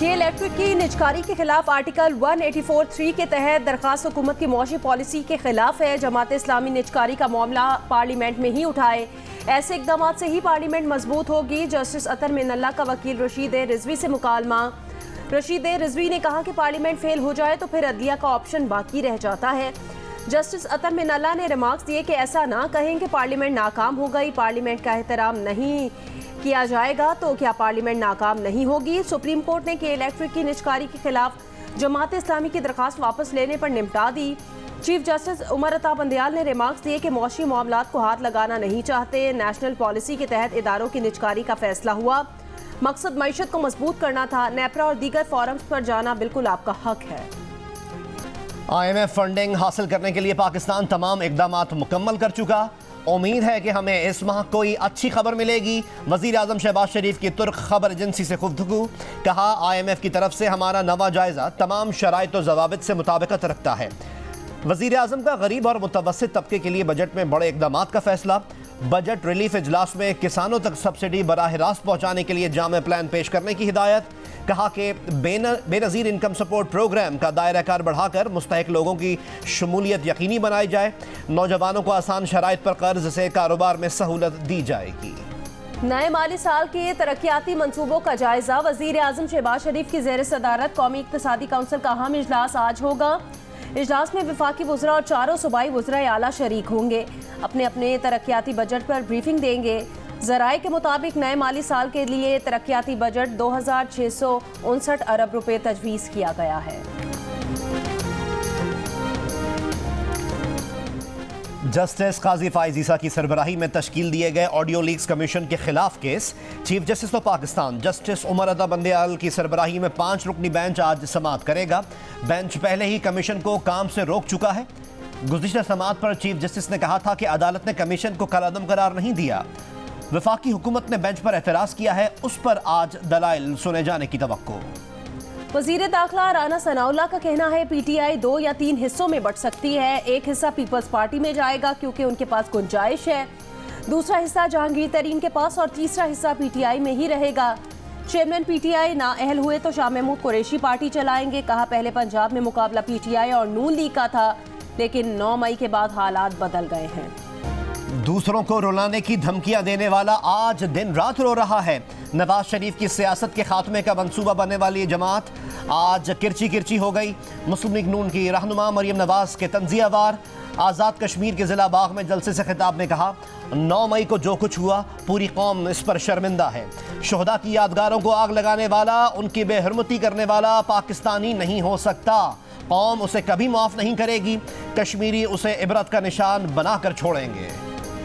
के इलेक्ट्रिक की निजकारी के खिलाफ आर्टिकल 184(3) के तहत दरखास्त हुकूमत की मौशी पॉलिसी के खिलाफ है। जमात इस्लामी निजकारी का मामला पार्लियामेंट में ही उठाए। ऐसे इकदाम से ही पार्लियामेंट मजबूत होगी। जस्टिस अतर मिनल्ला का वकील रशीद रिजवी से मुकालमा। रशीद रिजवी ने कहा कि पार्लियामेंट फेल हो जाए तो फिर अदलिया का ऑप्शन बाकी रह जाता है। जस्टिस अतर मिनल्ला ने रिमार्क्स दिए कि ऐसा ना कहें कि पार्लियामेंट नाकाम हो गई, पार्लियामेंट का एहतराम नहीं किया जाएगा तो क्या पार्लियामेंट नाकाम नहीं होगी। सुप्रीम कोर्ट ने के इलेक्ट्रिक की निजकारी के खिलाफ जमात इस्लामी की दरखास्त वापस लेने पर निपटा दी। चीफ जस्टिस उमर अता बंदियाल ने रिमार्क्स दिए कि मौशी मामलात को हाथ लगाना नहीं चाहते। नेशनल पॉलिसी के तहत इदारों की निजकारी का फैसला हुआ। मकसद मईशत को मजबूत करना था। नेपरा और दीगर फोरम्स पर जाना बिल्कुल आपका हक है। IMF फंडिंग हासिल करने के लिए पाकिस्तान तमाम इकदामात मुकम्मल कर चुका। उम्मीद है कि हमें इस माह कोई अच्छी खबर मिलेगी। वज़ीर आज़म शहबाज शरीफ की तुर्क खबर एजेंसी से गुफ्तगू। कहा IMF की तरफ से हमारा नवा जायज़ा तमाम शराइत और ज़वाबित से मुताबिकत रखता है। वज़ीर आज़म का गरीब और मुतवस्सित तबके के लिए बजट में बड़े इकदाम का फैसला। बजट रिलीफ इजलास में किसानों तक सब्सिडी बराह रास्त पहुँचाने के लिए जामे प्लान पेश करने की हिदायत। कहा कि बेनज़ीर इनकम सपोर्ट प्रोग्राम का दायरा कार बढ़ाकर मुस्तहिक लोगों की शमूलियत यकीनी बनाई जाए। नौजवानों को आसान शराइत पर कर्ज से कारोबार में सहूलत दी जाएगी। नए माली साल के तरक्याती मंसूबों का जायजा। वज़ीर आज़म शहबाज शरीफ की ज़ेर सदारत कौमी इक़्तिसादी काउंसिल का अहम इजलास आज होगा। इजलास में वफाकी वज़रा और चारों सूबाई वज़रा आला शरीक होंगे। अपने अपने तरक्याती बजट पर ब्रीफिंग देंगे। ज़राए के मुताबिक नए माली साल के लिए तरक्याती बजट 2659 अरब रुपए तजवीज़ किया गया है। जस्टिस काजी फाइज ईसा की सरबराही में तश्कील दिए गए ऑडियो लीक्स कमीशन के खिलाफ case. Chief justice of Pakistan justice Umar Ata Bandial की सरबराही में 5 रुकनी बेंच आज समाअत करेगा। बेंच पहले ही कमीशन को काम से रोक चुका है। गुज़िश्ता समाअत पर चीफ जस्टिस ने कहा था कि अदालत ने कमीशन को कलादम करार नहीं दिया। वफाकी हुकूमत ने बेंच पर एतराज़ किया है, उस पर आज दलाइल सुने जाने की तवक्को। वज़ीर दाखिला राना सनाउल्लाह का कहना है PTI 2 या 3 हिस्सों में बंट सकती है। एक हिस्सा पीपल्स पार्टी में जाएगा क्योंकि उनके पास गुंजाइश है, दूसरा हिस्सा जहांगीर तरीन के पास और तीसरा हिस्सा PTI में ही रहेगा। चेयरमैन PTI नाअहल हुए तो शाह महमूद कुरैशी पार्टी चलाएंगे। कहा पहले पंजाब में मुकाबला PTI और नून लीग का था, लेकिन 9 मई के बाद हालात बदल गए हैं। दूसरों को रुलाने की धमकियां देने वाला आज दिन रात रो रहा है। नवाज शरीफ की सियासत के खात्मे का मंसूबा बनने वाली जमात आज किरची किरची हो गई। मुस्लिम लीग नून की रहनुमा मरियम नवाज के तंजियावार आज़ाद कश्मीर के ज़िला बाग में जलसे से खिताब में कहा 9 मई को जो कुछ हुआ पूरी कौम इस पर शर्मिंदा है। शोहदा की यादगारों को आग लगाने वाला, उनकी बेहरमती करने वाला पाकिस्तानी नहीं हो सकता। कौम उसे कभी माफ़ नहीं करेगी। कश्मीरी उसे इबरत का निशान बनाकर छोड़ेंगे।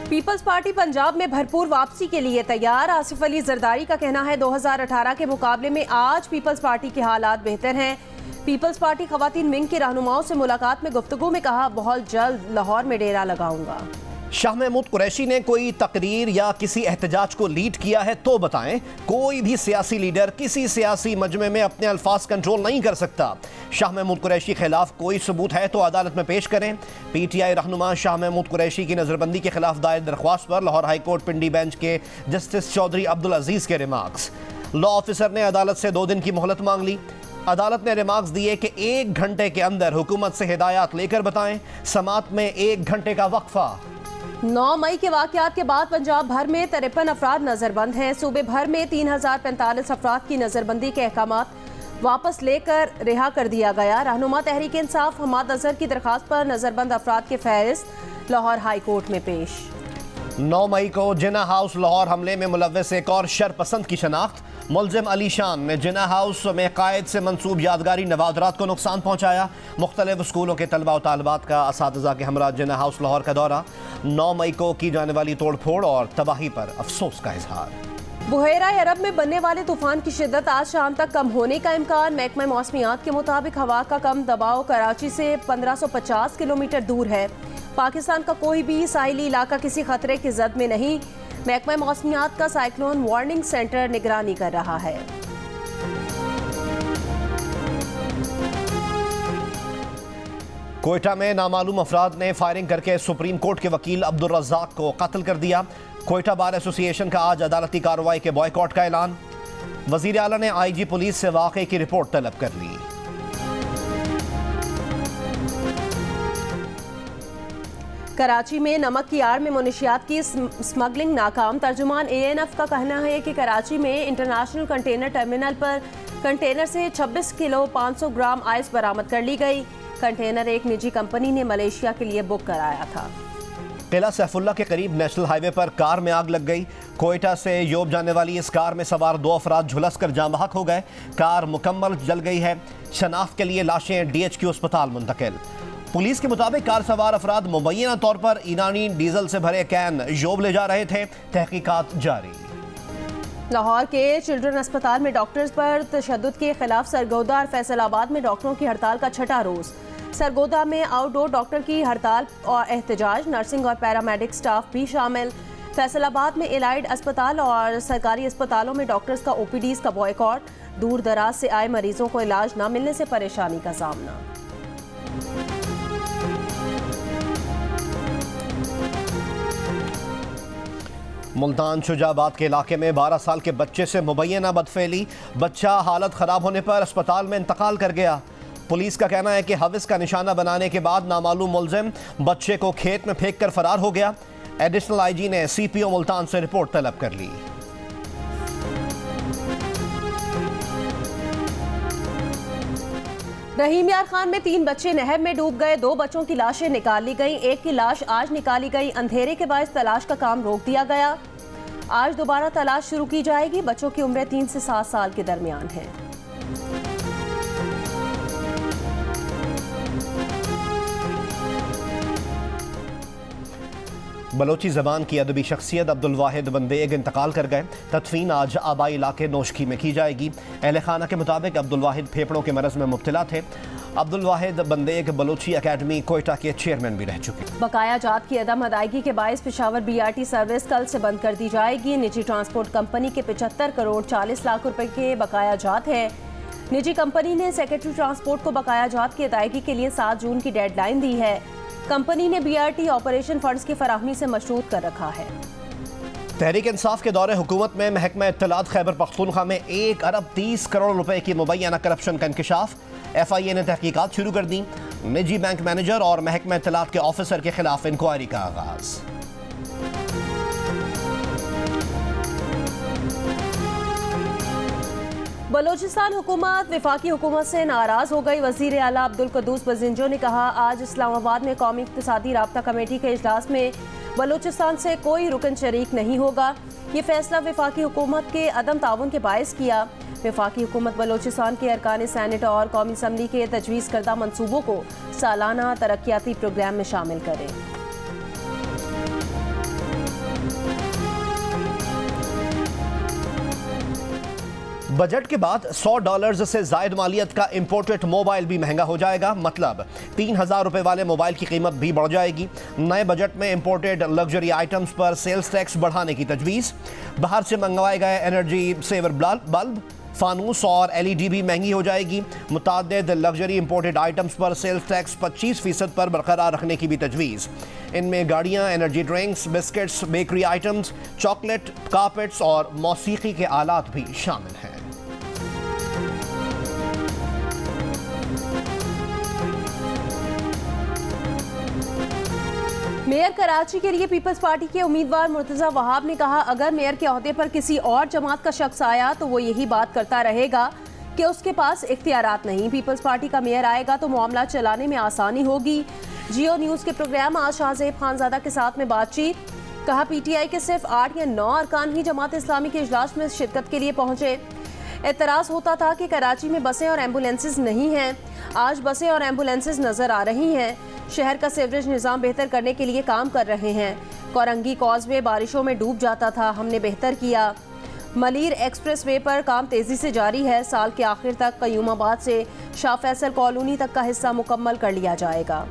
पीपल्स पार्टी पंजाब में भरपूर वापसी के लिए तैयार। आसिफ अली जरदारी का कहना है 2018 के मुकाबले में आज पीपल्स पार्टी के हालात बेहतर हैं। पीपल्स पार्टी खवातीन विंग के रहनुमाओं से मुलाकात में गुफ्तगू में कहा बहुत जल्द लाहौर में डेरा लगाऊंगा। शाह महमूद कुरैशी ने कोई तकरीर या किसी एहतजाज को लीड किया है तो बताएं। कोई भी सियासी लीडर किसी सियासी मजमे में अपने अल्फाज कंट्रोल नहीं कर सकता। शाह महमूद कुरैशी के खिलाफ कोई सबूत है तो अदालत में पेश करें। PTI रहनुमा शाह महमूद कुरैशी की नज़रबंदी के खिलाफ दायर दरख्वास्त पर लाहौर हाई कोर्ट पिंडी बेंच के जस्टिस चौधरी अब्दुल अजीज़ के रिमार्क्स। लॉ ऑफिसर ने अदालत से 2 दिन की मोहलत मांग ली। अदालत ने रिमार्क्स दिए कि 1 घंटे के अंदर हुकूमत से हिदायत लेकर बताएं। समाअत में 1 घंटे का वक्फा। 9 मई के वाक़यात के बाद पंजाब भर में 53 अफराद नजरबंद हैं। सूबे भर में 3045 अफराद की नजरबंदी के अहकामात वापस लेकर रिहा कर दिया गया। रहनुमा तहरीक इंसाफ हमाद अजहर की दरखास्त पर नजरबंद अफराद के फहरिस्त लाहौर हाई कोर्ट में पेश। 9 मई को जिन्ना हाउस लाहौर हमले में मुलव्वस एक और शरपसंद की शनाख्त। मुलजिम अली शान ने जिन्ना हाउस में कायद से मंसूब यादगारी नवादरात को नुकसान पहुँचाया। मुख्तलिफ स्कूलों के तलबा और तालबात का असातिज़ा के हमरा जिन्ना हाउस लाहौर का दौरा। 9 मई को की जाने वाली तोड़ फोड़ और तबाही पर अफसोस का इजहार। बुहेरा अरब में बनने वाले तूफान की शिद्दत आज शाम तक कम होने का इम्कान। महकमा मौसमियात के मुताबिक हवा का कम दबाव कराची से 1550 किलोमीटर दूर है। पाकिस्तान का कोई भी साहिली इलाका किसी खतरे की जद में नहीं। महकमा मौसमियात का साइक्लोन वार्निंग सेंटर निगरानी कर रहा है। कोयटा में नामालूम अफराद ने फायरिंग करके सुप्रीम कोर्ट के वकील अब्दुल रज़्ज़ाक को कत्ल कर दिया। कोयटा बार एसोसिएशन का आज अदालती कार्रवाई के बॉयकॉट का ऐलान। वज़ीर आला ने IG पुलिस से वाक़े की रिपोर्ट तलब कर ली। कराची में नमक की आड़ में मुनशियात की स्मगलिंग नाकाम। तर्जुमान ANF का कहना है कि कराची में इंटरनेशनल कंटेनर टर्मिनल पर कंटेनर से 26 किलो 500 ग्राम आइस बरामद कर ली गई। कंटेनर एक निजी कंपनी ने मलेशिया के लिए बुक कराया था। किला सैफुल्ला के करीब नेशनल हाईवे पर कार में आग लग गई। कोयटा से योब जाने वाली इस कार में सवार 2 अफराद झुलस कर जाँ बहक हो गए। कार मुकम्मल जल गई है। शनाख्त के लिए लाशें DHQ अस्पताल मुंतकिल। पुलिस के मुताबिक कार सवार अफराद मुबैना तौर पर ईरानी डीजल से भरे कैन योब ले जा रहे थे। तहकीकात जारी। लाहौर के चिल्ड्रन अस्पताल में डॉक्टर्स पर तशद्दुद के खिलाफ सरगोदा और फैसलाबाद में डॉक्टरों की हड़ताल का छठा रोज। सरगोदा में आउटडोर डॉक्टर की हड़ताल और एहतजाज, नर्सिंग और पैरामेडिक स्टाफ भी शामिल। फैसलाबाद में एलाइड अस्पताल और सरकारी अस्पतालों में डॉक्टर्स का OPDs का बॉयकॉट। दूर दराज से आए मरीजों को इलाज न मिलने से परेशानी का सामना। मुल्तान शुजाबाद के इलाके में 12 साल के बच्चे से मुबैना बदफेली। बच्चा हालत ख़राब होने पर अस्पताल में इंतकाल कर गया। पुलिस का कहना है कि हविस का निशाना बनाने के बाद नामालूम मुलजिम बच्चे को खेत में फेंक कर फरार हो गया। एडिशनल IG ने CPO मुल्तान से रिपोर्ट तलब कर ली। रहीम यार खान में 3 बच्चे नहर में डूब गए। 2 बच्चों की लाशें निकाल ली गई। एक की लाश आज निकाली गई। अंधेरे के बायस तलाश का काम रोक दिया गया। आज दोबारा तलाश शुरू की जाएगी। बच्चों की उम्र 3 से 7 साल के दरमियान है। बलोची ज़बान की अदबी शख्सियत अब्दुल वाहिद बंदेग इंतकाल कर गए। तदफीन आज आबाई इलाके नोशकी में की जाएगी। अहले खाना के मुताबिक अब्दुल वाहिद फेफड़ों के मरज में मुब्तला थे। अब्दुल वाहिद बंदेग बलोची अकेडमी कोयटा के चेयरमैन भी रह चुके। बकाया जात की अदम अदायगी के बायस पेशावर BRT सर्विस कल से बंद कर दी जाएगी। निजी ट्रांसपोर्ट कंपनी के 75 करोड़ 40 लाख रुपए के बकाया जात है। निजी कंपनी ने सेक्रेटरी ट्रांसपोर्ट को बकाया जात की अदायगी के लिए 7 जून की डेडलाइन दी है। कंपनी ने BRT ऑपरेशन फंड्स की फराहमी से मशरूत कर रखा है। तहरीक इंसाफ के दौरे हुकूमत में महकमा इत्तलात खैबर पख्तूनख्वा में 1 अरब 30 करोड़ रुपए की मुबैना करप्शन का इंकशाफ। FIA ने तहकीकात शुरू कर दी। निजी बैंक मैनेजर और महकमा इत्तलात के ऑफिसर के खिलाफ इंक्वायरी का आगाज। बलोचिस्तान हुकूमत वफाकी हुकूमत से नाराज हो गई। वजीर आला अब्दुल कद्दूस बजिंजो ने कहा, आज इस्लामाबाद में कौमी इक्तिसादी राब्ता कमेटी के इजलास में बलोचिस्तान से कोई रुकन शरीक नहीं होगा। ये फैसला वफाकी हुकूमत के अदम ताउन के बायस किया। वफाकी हुकूमत बलोचिस्तान के अरकान सेनेट और कौमी असम्बली के तजवीज़ करदा मनसूबों को सालाना तरक्याती प्रोग्राम में शामिल करे। बजट के बाद $100 से जायद मालियत का इंपोर्टेड मोबाइल भी महंगा हो जाएगा। मतलब 3000 रुपए वाले मोबाइल की कीमत भी बढ़ जाएगी। नए बजट में इंपोर्टेड लग्जरी आइटम्स पर सेल्स टैक्स बढ़ाने की तजवीज़। बाहर से मंगवाए गए एनर्जी सेवर बल्ब, फानूस और LED भी महंगी हो जाएगी। मुताद्दिद लग्जरी इंपोर्टेड आइटम्स पर सेल्स टैक्स 25% पर बरकरार रखने की भी तजवीज़। इनमें गाड़ियाँ, energy drinks, biscuits, bakery items, chocolate, carpets और मौसीकी के आलात भी शामिल हैं। मेयर कराची के लिए पीपल्स पार्टी के उम्मीदवार मुर्तज़ा वहाब ने कहा, अगर मेयर के ओहदे पर किसी और जमात का शख्स आया तो वो यही बात करता रहेगा कि उसके पास इख्तियारात नहीं। पीपल्स पार्टी का मेयर आएगा तो मामला चलाने में आसानी होगी। जियो न्यूज़ के प्रोग्राम आज शाहजेब खानजादा के साथ में बातचीत। कहा, PTI के सिर्फ 8 या 9 अरकान ही जमात इस्लामी के इजलास में शिरकत के लिए पहुंचे। एतराज़ होता था कि कराची में बसें और एम्बुलेंसेज नहीं हैं। आज बसें और एम्बुलेंसेज नज़र आ रही हैं। शहर का सीवरेज निज़ाम बेहतर करने के लिए काम कर रहे हैं। कोरंगी कॉजवे बारिशों में डूब जाता था, हमने बेहतर किया। मलीर एक्सप्रेस वे पर काम तेज़ी से जारी है। साल के आखिर तक कयूमाबाद से शाह फैसल कॉलोनी तक का हिस्सा मुकम्मल कर लिया जाएगा।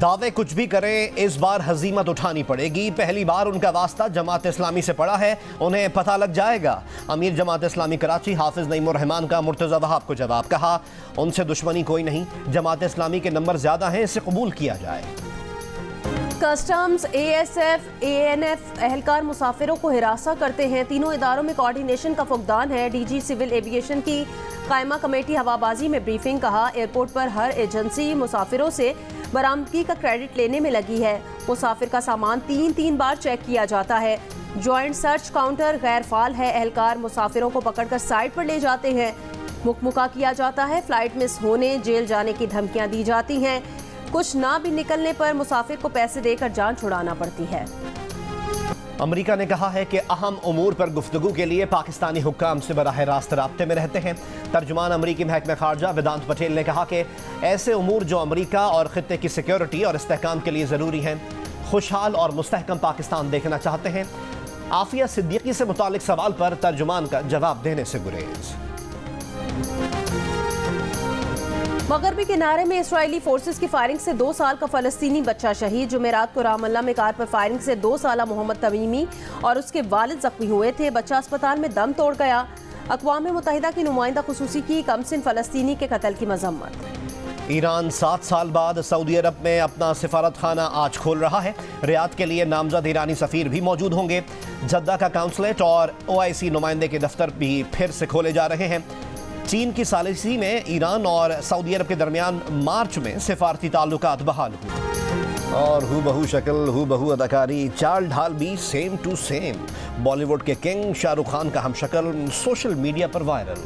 दावे कुछ भी करें, इस बार हजीमत उठानी पड़ेगी। पहली बार उनका वास्ता जमात इस्लामी से पड़ा है, उन्हें पता लग जाएगा। अमीर जमात इस्लामी कराची हाफिज नईमुर रहमान का मुर्तज़ा वहाब को जवाब। कहा, उनसे दुश्मनी कोई नहीं, जमात इस्लामी के नंबर ज्यादा हैं, इसे कबूल किया जाए। कस्टम्स, ASF, ANF एहलकार मुसाफिरों को हिरासा करते हैं। तीनों इदारों में कोऑर्डिनेशन का फुकदान है। DG सिविल एविएशन की कायमा कमेटी हवाबाजी में ब्रीफिंग। कहा, एयरपोर्ट पर हर एजेंसी मुसाफिरों से बरामदगी का क्रेडिट लेने में लगी है। मुसाफिर का सामान 3 बार चेक किया जाता है। जॉइंट सर्च काउंटर गैर फाल है। एहलकार मुसाफिरों को पकड़कर साइड पर ले जाते हैं। मुकमुका किया जाता है। फ्लाइट मिस होने, जेल जाने की धमकियां दी जाती हैं। कुछ ना भी निकलने पर मुसाफिर को पैसे देकर जान छुड़ाना पड़ती है। अमेरिका ने कहा है कि अहम उमूर पर गुफ्तगू के लिए पाकिस्तानी हुक्काम से बराह रास्त राब्ते में रहते हैं। तर्जुमान अमरीकी महकमा खारजा वेदांत पटेल ने कहा कि ऐसे उमूर जो अमरीका और खित्ते की सिक्योरिटी और इस्तेहकाम के लिए ज़रूरी हैं, खुशहाल और मुस्तहकम पाकिस्तान देखना चाहते हैं। आफिया सिद्दीकी से मुतालिक सवाल पर तर्जुमान का जवाब देने से गुरेज। मगरबी किनारे में इस्राएली फोर्सेस की फायरिंग से 2 साल का फलस्तीनी बच्चा शहीद। जुमेरात को रामल्ला में कार पर फायरिंग से 2 साला मोहम्मद तमीमी और उसके वालिद जख्मी हुए थे। बच्चा अस्पताल में दम तोड़ गया। अक़वाम मुत्तहिदा की नुमाइंदा खुसूसी की कमसिन फलस्तीनी के कत्ल की मजम्मत। ईरान 7 साल बाद सऊदी अरब में अपना सिफारत खाना आज खोल रहा है। रियाद के लिए नामजद ईरानी सफ़ीर भी मौजूद होंगे। जद्दा का काउंसलेट और OIC नुमाइंदे के दफ्तर भी फिर से खोले जा रहे हैं। चीन की सालिसी में ईरान और सऊदी अरब के दरमियान मार्च में सिफारती ताल्लुकात बहाल हुए। और हूबहू शक्ल, हूबहू अदाकारी, चाल ढाल भी सेम टू सेम। बॉलीवुड के किंग शाहरुख खान का हमशक्ल सोशल मीडिया पर वायरल।